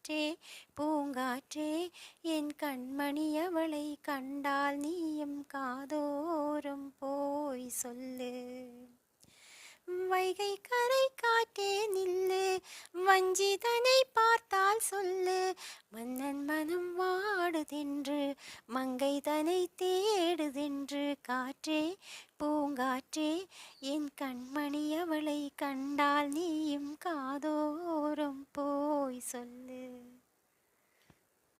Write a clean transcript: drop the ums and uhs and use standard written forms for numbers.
பூங்காற்றே பூங்காற்றே என் கண்மணி அவளை கண்டால் நீயும் காதோரம் போய் சொல்லு. வைகை கரை காற்றே நில்லு, வஞ்சிதனை பார்த்தால் சொல்லு. மன்னன் மனம் வாடுதென்று மங்கைதனை தேடுதென்று. காற்றே பூங்காற்றே என் கண்மணி அவளை கண்டால் நீயும் காதோரம் போய் சொல்லு.